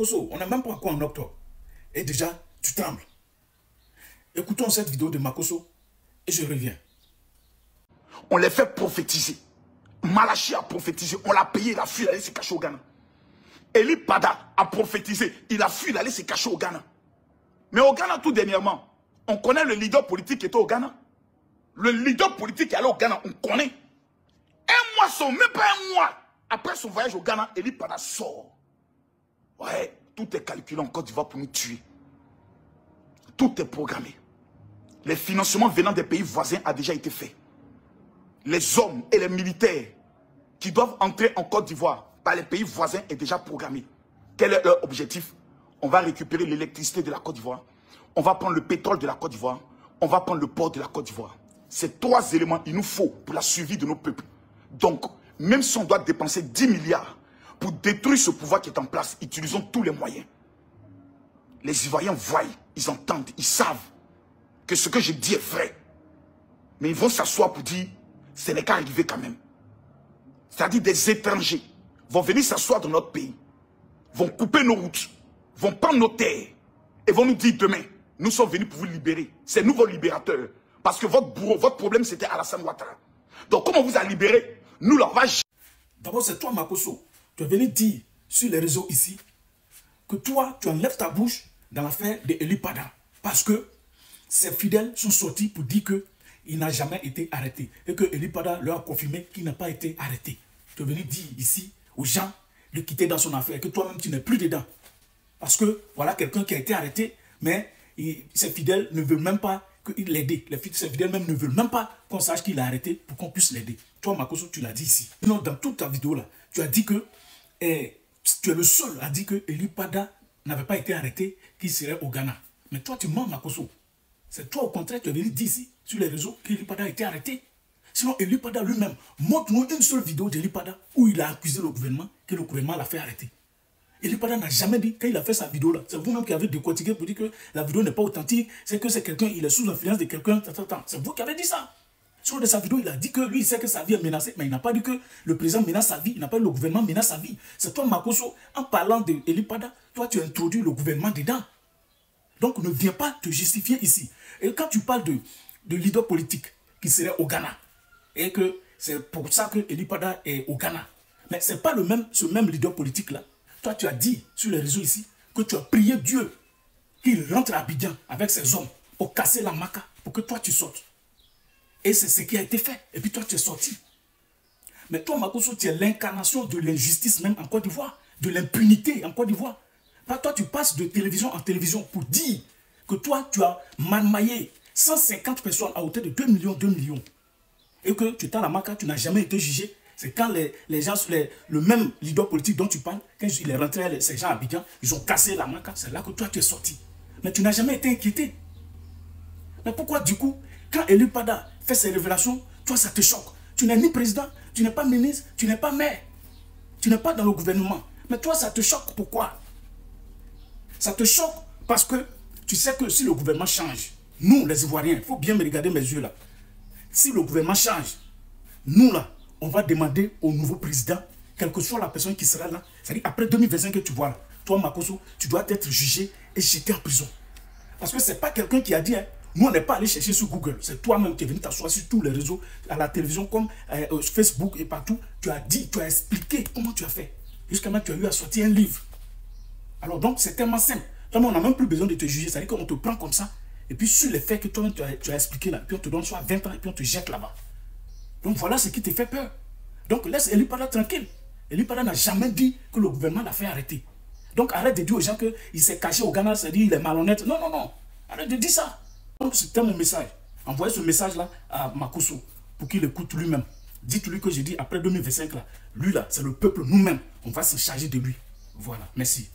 Makosso, on n'a même pas encore en octobre. Et déjà, tu trembles. Écoutons cette vidéo de Makosso et je reviens. On les fait prophétiser. Malachi a prophétisé. On l'a payé, il a fui, il allait se cacher au Ghana. Eli Pada a prophétisé. Il a fui, il allait se cacher au Ghana. Mais au Ghana, tout dernièrement, on connaît le leader politique qui était au Ghana. Le leader politique qui allait au Ghana, on connaît. Un mois, même pas un mois, après son voyage au Ghana, Eli Pada sort. Ouais, tout est calculé en Côte d'Ivoire pour nous tuer. Tout est programmé. Les financements venant des pays voisins a déjà été fait. Les hommes et les militaires qui doivent entrer en Côte d'Ivoire par les pays voisins est déjà programmé. Quel est leur objectif? On va récupérer l'électricité de la Côte d'Ivoire. On va prendre le pétrole de la Côte d'Ivoire. On va prendre le port de la Côte d'Ivoire. Ces trois éléments, il nous faut pour la survie de nos peuples. Donc, même si on doit dépenser 10 milliards pour détruire ce pouvoir qui est en place, utilisons tous les moyens. Les Ivoiriens voient, ils entendent, ils savent que ce que je dis est vrai. Mais ils vont s'asseoir pour dire, ce n'est qu'à arriver quand même. C'est-à-dire des étrangers vont venir s'asseoir dans notre pays, vont couper nos routes, vont prendre nos terres et vont nous dire demain, nous sommes venus pour vous libérer. C'est nous vos libérateurs. Parce que votre bourreau, votre problème c'était Alassane Ouattara. Donc comment on vous a libéré? Nous là, on va... D'abord c'est toi Makosso, tu es venu dire sur les réseaux ici que toi tu enlèves ta bouche dans l'affaire de Eli Pada. Parce que ses fidèles sont sortis pour dire qu'il n'a jamais été arrêté. Et que Eli Pada leur a confirmé qu'il n'a pas été arrêté. Tu es venu dire ici aux gens de quitter dans son affaire, que toi-même tu n'es plus dedans. Parce que voilà quelqu'un qui a été arrêté, mais ses fidèles ne veulent même pas l'aider. Ses fidèles même ne veulent même pas qu'on sache qu'il a arrêté pour qu'on puisse l'aider. Toi Makosso, tu l'as dit ici. Non, dans toute ta vidéo là, tu as dit que tu es le seul à dire que Eli Pada n'avait pas été arrêté, qu'il serait au Ghana. Mais toi tu mens Makosso. C'est toi au contraire, tu es venu dire ici sur les réseaux qu'Eli Pada a été arrêté. Sinon, Eli Pada lui-même, montre-nous une seule vidéo d'Eli Pada où il a accusé le gouvernement, que le gouvernement l'a fait arrêter. Eli Pada n'a jamais dit, quand il a fait sa vidéo là, c'est vous-même qui avez décortiqué pour dire que la vidéo n'est pas authentique, c'est que c'est quelqu'un, il est sous l'influence de quelqu'un, c'est vous qui avez dit ça. Sur de sa vidéo, il a dit que lui, il sait que sa vie est menacée, mais il n'a pas dit que le président menace sa vie, il n'a pas dit que le gouvernement menace sa vie. C'est toi, Makosso, en parlant d'Eli Pada, toi, tu as introduit le gouvernement dedans. Donc, ne viens pas te justifier ici. Et quand tu parles de leader politique qui serait au Ghana, et que c'est pour ça que Eli Pada est au Ghana, mais ce n'est pas ce même leader politique-là. Toi, tu as dit sur les réseaux ici que tu as prié Dieu qu'il rentre à Abidjan avec ses hommes pour casser la maca, pour que toi, tu sortes. Et c'est ce qui a été fait. Et puis toi, tu es sorti. Mais toi, Makosso, tu es l'incarnation de l'injustice même en Côte d'Ivoire, de l'impunité en Côte d'Ivoire. Toi, tu passes de télévision en télévision pour dire que toi, tu as marmaillé 150 personnes à hauteur de 2 millions. Et que tu es à la maca, tu n'as jamais été jugé. C'est quand les gens, le même leader politique dont tu parles, quand il est rentré, ces gens à Abidjan, ils ont cassé la maca, c'est là que toi, tu es sorti. Mais tu n'as jamais été inquiété. Mais pourquoi, du coup, quand Eli Pada fait ses révélations, toi, ça te choque? Tu n'es ni président, tu n'es pas ministre, tu n'es pas maire, tu n'es pas dans le gouvernement. Mais toi, ça te choque. Pourquoi? Ça te choque parce que tu sais que si le gouvernement change, nous, les Ivoiriens, il faut bien me regarder mes yeux là. Si le gouvernement change, nous là, on va demander au nouveau président, quelle que soit la personne qui sera là, c'est-à-dire après 2025 que tu vois là, toi Makosso, tu dois être jugé et jeté en prison. Parce que ce n'est pas quelqu'un qui a dit, hein, nous on n'est pas allé chercher sur Google, c'est toi-même qui es venu t'asseoir sur tous les réseaux, à la télévision comme Facebook et partout, tu as dit, tu as expliqué comment tu as fait. Jusqu'à maintenant, tu as eu à sortir un livre. Alors donc, c'est tellement simple. Toi, on n'a même plus besoin de te juger. C'est-à-dire qu'on te prend comme ça. Et puis, sur les faits que toi-même tu as expliqué là, puis on te donne soit 20 ans et puis on te jette là-bas. Donc, voilà ce qui te fait peur. Donc, laisse Eli Pada tranquille. Eli Pada n'a jamais dit que le gouvernement l'a fait arrêter. Donc, arrête de dire aux gens qu'il s'est caché au Ghana, c'est-à-dire qu'il est malhonnête. Non, non, non. Arrête de dire ça. Donc, c'était mon message. Envoyez ce message-là à Makosso pour qu'il écoute lui-même. Dites-lui que j'ai dit après 2025 là, lui là, c'est le peuple nous-mêmes. On va se charger de lui. Voilà. Merci.